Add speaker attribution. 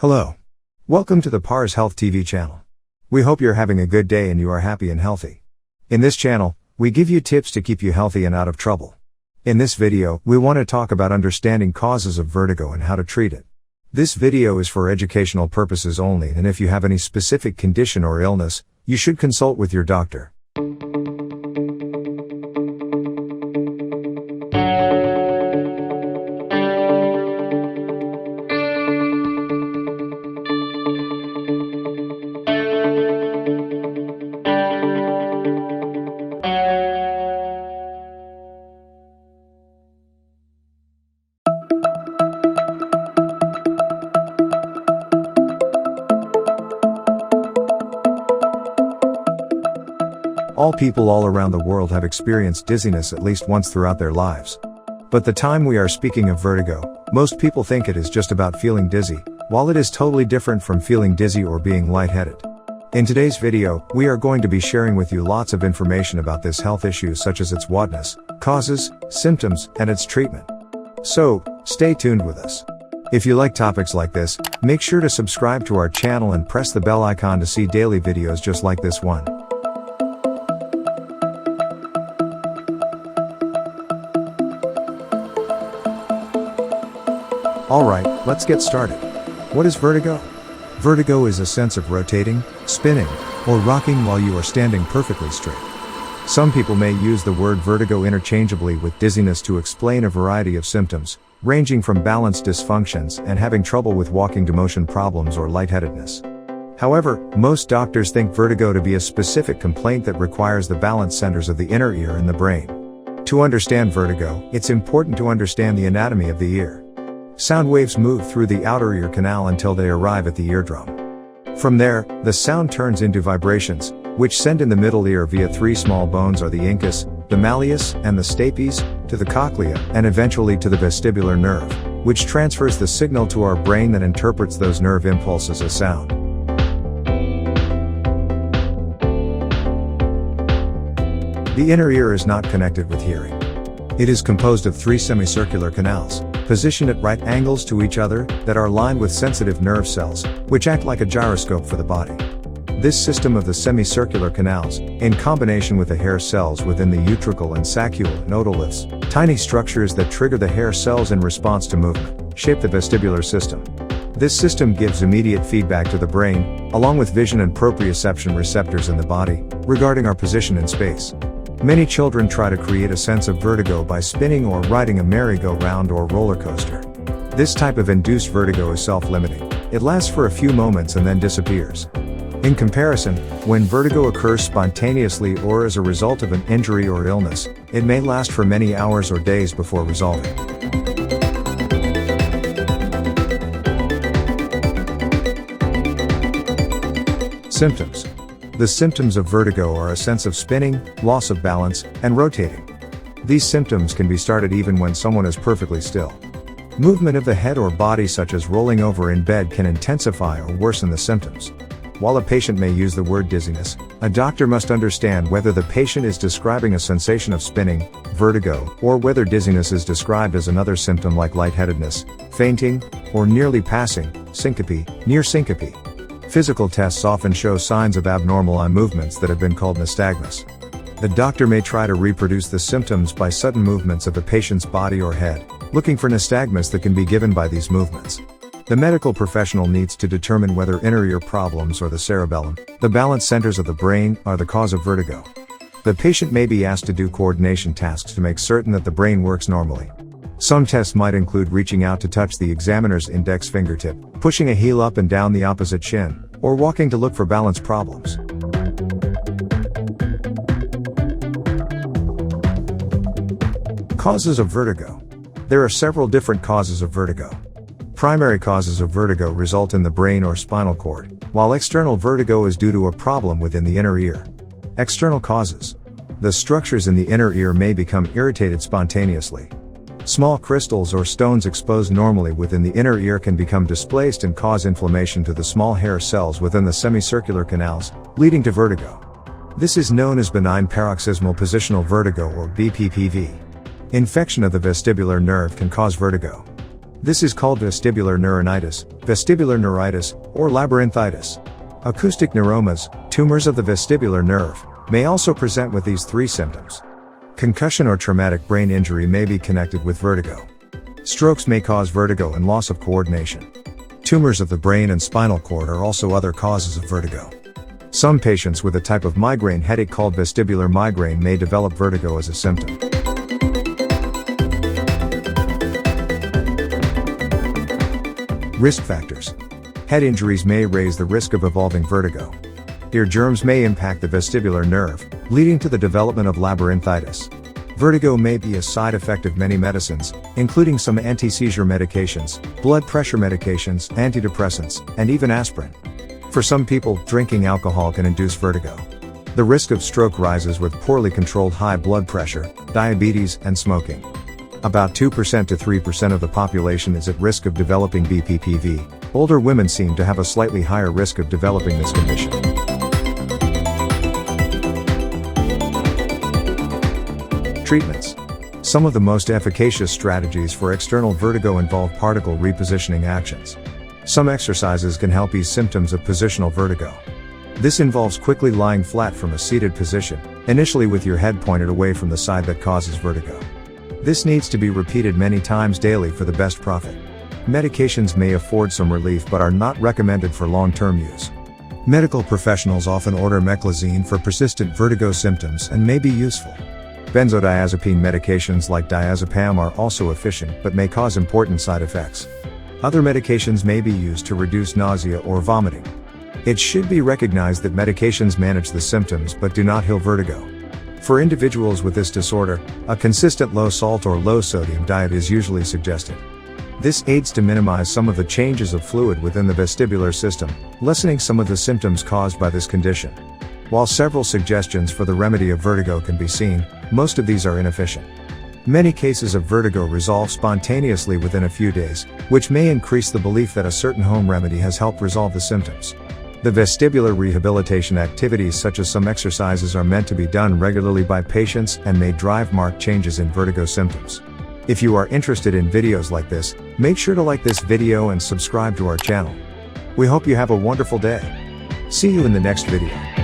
Speaker 1: Hello. Welcome to the Pars Health TV channel. We hope you're having a good day and you are happy and healthy. In this channel, we give you tips to keep you healthy and out of trouble. In this video, we want to talk about understanding causes of vertigo and how to treat it. This video is for educational purposes only, and if you have any specific condition or illness, you should consult with your doctor. All people all around the world have experienced dizziness at least once throughout their lives. But the time we are speaking of vertigo, most people think it is just about feeling dizzy, while it is totally different from feeling dizzy or being lightheaded. In today's video, we are going to be sharing with you lots of information about this health issue, such as its whatness, causes, symptoms, and its treatment. So, stay tuned with us. If you like topics like this, make sure to subscribe to our channel and press the bell icon to see daily videos just like this one. Alright, let's get started. What is vertigo? Vertigo is a sense of rotating, spinning, or rocking while you are standing perfectly straight. Some people may use the word vertigo interchangeably with dizziness to explain a variety of symptoms, ranging from balance dysfunctions and having trouble with walking to motion problems or lightheadedness. However, most doctors think vertigo to be a specific complaint that requires the balance centers of the inner ear and the brain. To understand vertigo, it's important to understand the anatomy of the ear. Sound waves move through the outer ear canal until they arrive at the eardrum. From there, the sound turns into vibrations, which send in the middle ear via three small bones, the incus, the malleus, and the stapes, to the cochlea, and eventually to the vestibular nerve, which transfers the signal to our brain that interprets those nerve impulses as sound. The inner ear is not connected with hearing. It is composed of three semicircular canals, positioned at right angles to each other, that are lined with sensitive nerve cells, which act like a gyroscope for the body. This system of the semicircular canals, in combination with the hair cells within the utricle and saccule and otoliths, tiny structures that trigger the hair cells in response to movement, shape the vestibular system. This system gives immediate feedback to the brain, along with vision and proprioception receptors in the body, regarding our position in space. Many children try to create a sense of vertigo by spinning or riding a merry-go-round or roller coaster. This type of induced vertigo is self-limiting. It lasts for a few moments and then disappears. In comparison, when vertigo occurs spontaneously or as a result of an injury or illness, it may last for many hours or days before resolving. Symptoms. The symptoms of vertigo are a sense of spinning, loss of balance, and rotating. These symptoms can be started even when someone is perfectly still. Movement of the head or body, such as rolling over in bed, can intensify or worsen the symptoms. While a patient may use the word dizziness, a doctor must understand whether the patient is describing a sensation of spinning, vertigo, or whether dizziness is described as another symptom like lightheadedness, fainting, or nearly passing, syncope, near syncope. Physical tests often show signs of abnormal eye movements that have been called nystagmus. The doctor may try to reproduce the symptoms by sudden movements of the patient's body or head, looking for nystagmus that can be given by these movements. The medical professional needs to determine whether inner ear problems or the cerebellum, the balance centers of the brain, are the cause of vertigo. The patient may be asked to do coordination tasks to make certain that the brain works normally. Some tests might include reaching out to touch the examiner's index fingertip, pushing a heel up and down the opposite shin, or walking to look for balance problems. Causes of vertigo. There are several different causes of vertigo. Primary causes of vertigo result in the brain or spinal cord, while external vertigo is due to a problem within the inner ear. External causes. The structures in the inner ear may become irritated spontaneously. Small crystals or stones exposed normally within the inner ear can become displaced and cause inflammation to the small hair cells within the semicircular canals, leading to vertigo. This is known as benign paroxysmal positional vertigo, or BPPV. Infection of the vestibular nerve can cause vertigo. This is called vestibular neuritis, or labyrinthitis. Acoustic neuromas, tumors of the vestibular nerve, may also present with these three symptoms. Concussion or traumatic brain injury may be connected with vertigo. Strokes may cause vertigo and loss of coordination. Tumors of the brain and spinal cord are also other causes of vertigo. Some patients with a type of migraine headache called vestibular migraine may develop vertigo as a symptom. Risk factors. Head injuries may raise the risk of evolving vertigo. Ear germs may impact the vestibular nerve, leading to the development of labyrinthitis. Vertigo may be a side effect of many medicines, including some anti-seizure medications, blood pressure medications, antidepressants, and even aspirin. For some people, drinking alcohol can induce vertigo. The risk of stroke rises with poorly controlled high blood pressure, diabetes, and smoking. About 2% to 3% of the population is at risk of developing BPPV. Older women seem to have a slightly higher risk of developing this condition. Treatments. Some of the most efficacious strategies for external vertigo involve particle repositioning actions. Some exercises can help ease symptoms of positional vertigo. This involves quickly lying flat from a seated position, initially with your head pointed away from the side that causes vertigo. This needs to be repeated many times daily for the best profit. Medications may afford some relief but are not recommended for long-term use. Medical professionals often order meclizine for persistent vertigo symptoms and may be useful. Benzodiazepine medications like diazepam are also efficient but may cause important side effects. Other medications may be used to reduce nausea or vomiting. It should be recognized that medications manage the symptoms but do not heal vertigo. For individuals with this disorder, a consistent low salt or low sodium diet is usually suggested. This aids to minimize some of the changes of fluid within the vestibular system, lessening some of the symptoms caused by this condition. While several suggestions for the remedy of vertigo can be seen, most of these are inefficient. Many cases of vertigo resolve spontaneously within a few days, which may increase the belief that a certain home remedy has helped resolve the symptoms. The vestibular rehabilitation activities such as some exercises are meant to be done regularly by patients and may drive marked changes in vertigo symptoms. If you are interested in videos like this, make sure to like this video and subscribe to our channel. We hope you have a wonderful day. See you in the next video.